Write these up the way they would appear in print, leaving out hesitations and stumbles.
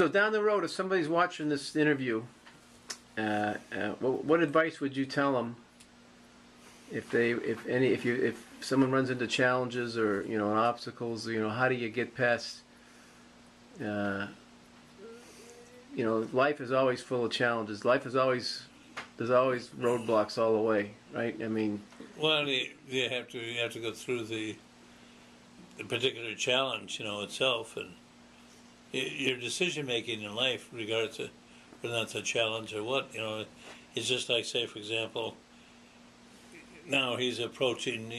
So down the road, if somebody's watching this interview, what advice would you tell them if someone runs into challenges or obstacles? How do you get past? Life is always full of challenges. There's always roadblocks all the way, right? I mean, well, you have to go through the particular challenge, itself, and your decision making in life, regardless of whether that's a challenge or what, it's just like, say, for example, now he's approaching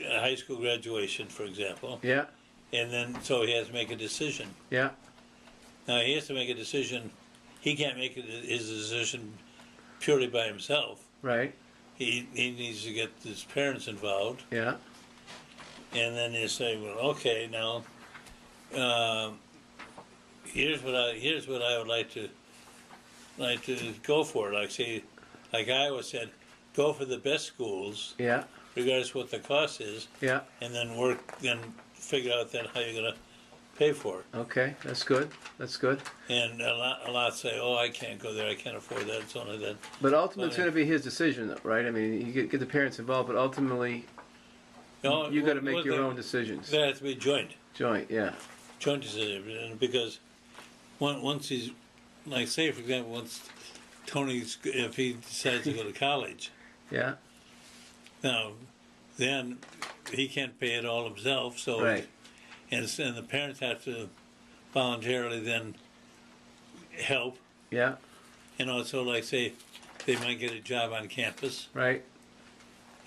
high school graduation, for example. Yeah. And then so he has to make a decision. Yeah. Now he has to make a decision. He can't make his decision purely by himself. Right. He needs to get his parents involved. Yeah. And then you say, well, okay, now here's what I would like to go for. Like I always said, go for the best schools. Yeah. Regardless of what the cost is. Yeah. And then figure out then how you're gonna pay for it. Okay, that's good. That's good. And a lot say, oh, I can't go there, I can't afford that, so on like that. But ultimately, it's going to be his decision, though, right? I mean, you get the parents involved, but ultimately, you got to make your own decisions. They have to be joint. Joint, yeah. Joint decision, because once he's, like, say for example, once if he decides to go to college. Yeah. Now, then he can't pay it all himself, so. Right. And the parents have to voluntarily then help. Yeah. So like say, they might get a job on campus. Right.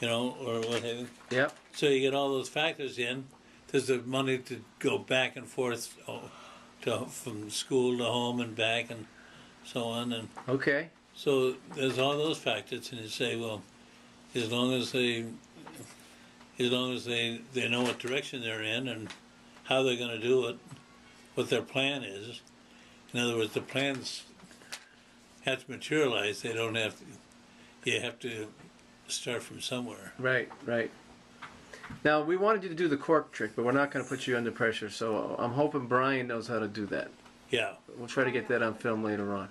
Or what have you. Yep. So you get all those factors in. There's the money to go back and forth from school to home and back and so on. And okay. So there's all those factors, and you say, well, as long as they know what direction they're in and how they're going to do it, what their plan is. In other words, the plans have to materialize. They don't have to. You have to start from somewhere. Right, right. Now, we wanted you to do the cork trick, but we're not going to put you under pressure, so I'm hoping Brian knows how to do that. Yeah. We'll try to get that on film later on.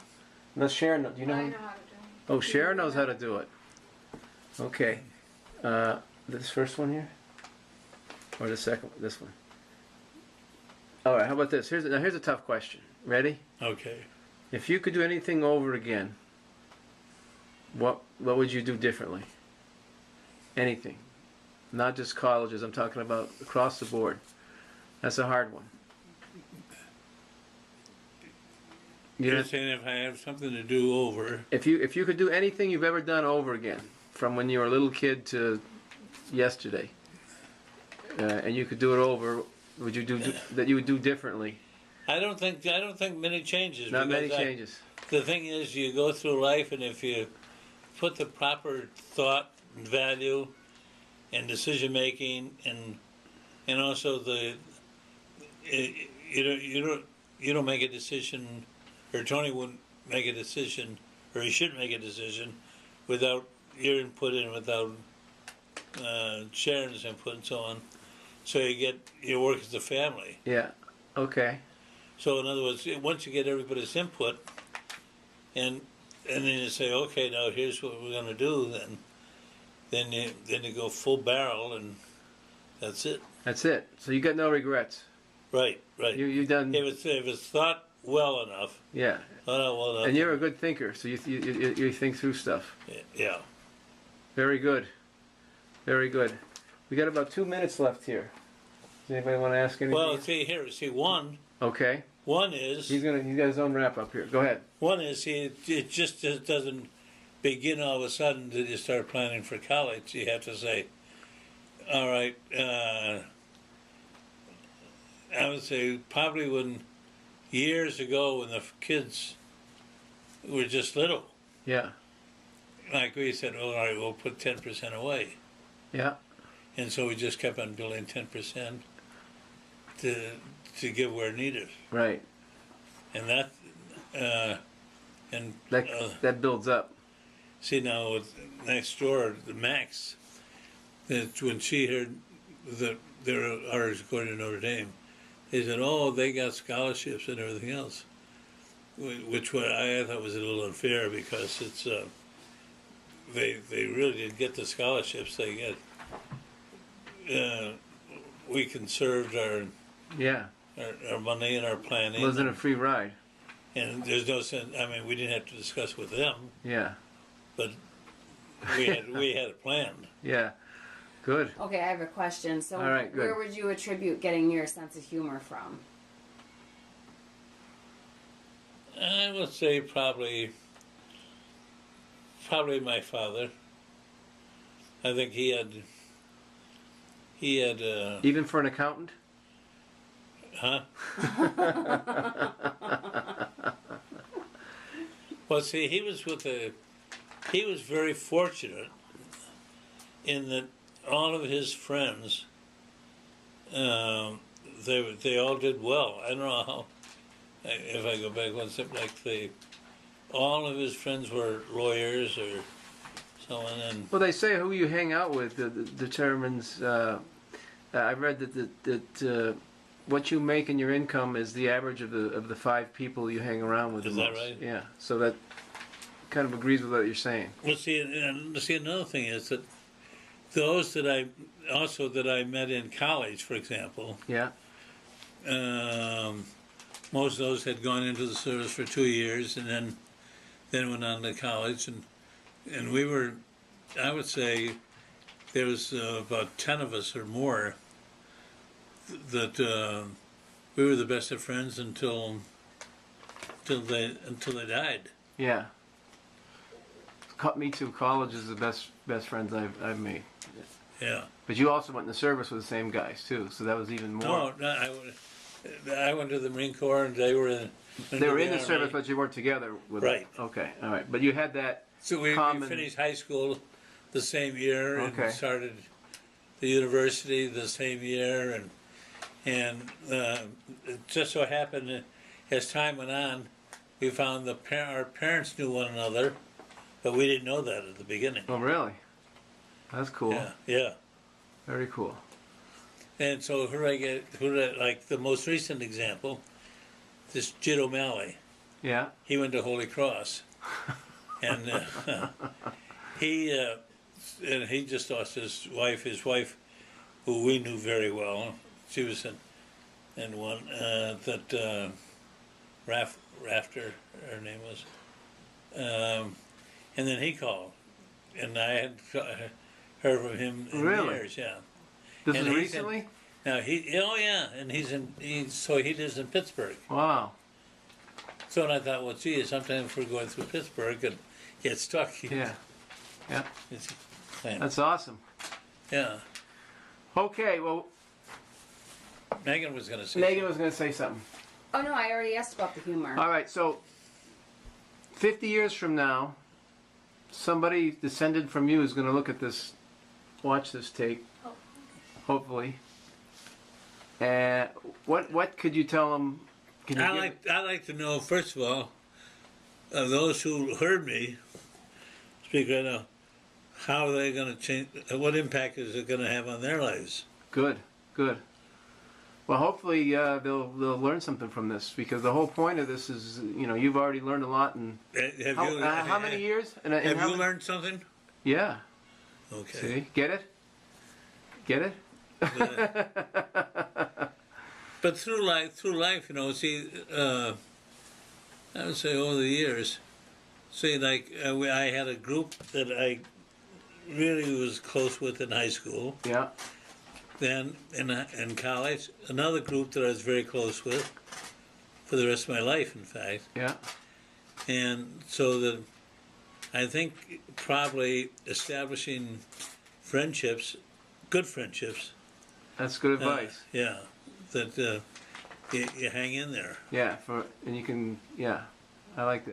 Now, Sharon, do you know? I know how to do it. Oh, Sharon knows how to do it. Okay. This first one here? Or the second one? This one? All right, how about this? Here's a tough question. Ready? Okay. If you could do anything over again, what would you do differently? Anything. Not just colleges, I'm talking about across the board. That's a hard one. You're saying if I have something to do over. If you could do anything you've ever done over again, from when you were a little kid to yesterday, and you could do it over, would you do that you would do differently? I don't think many changes. Not many changes. The thing is, you go through life, and if you put the proper thought and value and decision making, and also you don't make a decision, or Tony wouldn't make a decision, or he shouldn't make a decision without your input and without Sharon's input and so on. So you work as a family. Yeah. Okay. So in other words, once you get everybody's input, and then you say, okay, now here's what we're going to do, then you go full barrel, and that's it. That's it. So you got no regrets. Right. You done. If it's thought well enough. Yeah. Thought out well enough. And you're a good thinker, so you think through stuff. Yeah. Very good. Very good. We got about 2 minutes left here. Does anybody want to ask anything? Well, see one. Okay. One is. He's got his own wrap up here. Go ahead. One is it just doesn't begin all of a sudden that you start planning for college. You have to say, all right. I would say probably years ago when the kids were just little. Yeah. Like we said, all right, we'll put 10% away. Yeah. And so we just kept on building 10% to give where needed. Right. And that that builds up. See now with next door, the Max, that when she heard that there are according to Notre Dame, He said, "Oh, they got scholarships and everything else," which I thought was a little unfair because it's they really didn't get the scholarships they get. We conserved our Yeah. our money and our planning. It wasn't a free ride. And there's no sense. I mean, we didn't have to discuss with them, Yeah. but we had a plan. Yeah. Good. Okay, I have a question. So, All right, good. where would you attribute getting your sense of humor from? I would say probably my father. I think he had. Even for an accountant? Huh? Well, see, he was very fortunate in that all of his friends, they all did well. I don't know how, if I go back one step, all of his friends were lawyers or someone, and Well, they say who you hang out with determines. I've read that what you make in your income is the average of the 5 people you hang around with. Is the that most. right? Yeah. So that kind of agrees with what you're saying. well, see, another thing is that those that I met in college, for example, Yeah. most of those had gone into the service for 2 years and then went on to college, and we were, I would say, there was about 10 of us or more that we were the best of friends until they died. Yeah. Me too. College is the best friends I've made. Yeah. But you also went in the service with the same guys too, so that was even more. No, I went to the Marine Corps and they were in. They were in the Army. service, but you weren't together with Right. them. Okay, all right. But you had that. So we common- finished high school the same year Okay. and started the university the same year, and it just so happened that as time went on, we found our parents knew one another, but we didn't know that at the beginning. Oh, really? That's cool. Yeah, yeah. Very cool. And so like the most recent example, this Jid O'Malley. Yeah. He went to Holy Cross, and he just lost his wife. His wife, who we knew very well, she was in one that Rafter, her name was, and then he called, and I had heard from him in Really? years. Yeah. This And is he's in- recently? Now and he lives in Pittsburgh. Wow. So and I thought, well, gee, sometimes if we're going through Pittsburgh and get stuck, Yeah. Yeah. it's, That's awesome. yeah. Okay, well, Megan was going to say. Megan was going to say something. Oh no, I already asked about the humor. All right, so 50 years from now, somebody descended from you is going to look at this, watch this tape, hopefully. And what could you tell them? Can you I like to know, first of all, of those who heard me speak right now, how are they going to change? What impact is it going to have on their lives? Good, good. Well, hopefully they'll learn something from this, because the whole point of this is, you've already learned a lot. And how many years? Have you learned something? Yeah. Okay. See, get it? Get it? But through life, see, I would say over the years, I had a group that I really was close with in high school. Yeah. Then in college, another group that I was very close with for the rest of my life, in fact. Yeah. And so I think probably establishing friendships, good friendships. That's good advice. Yeah, that you hang in there. Yeah. And you can. Yeah. I like that.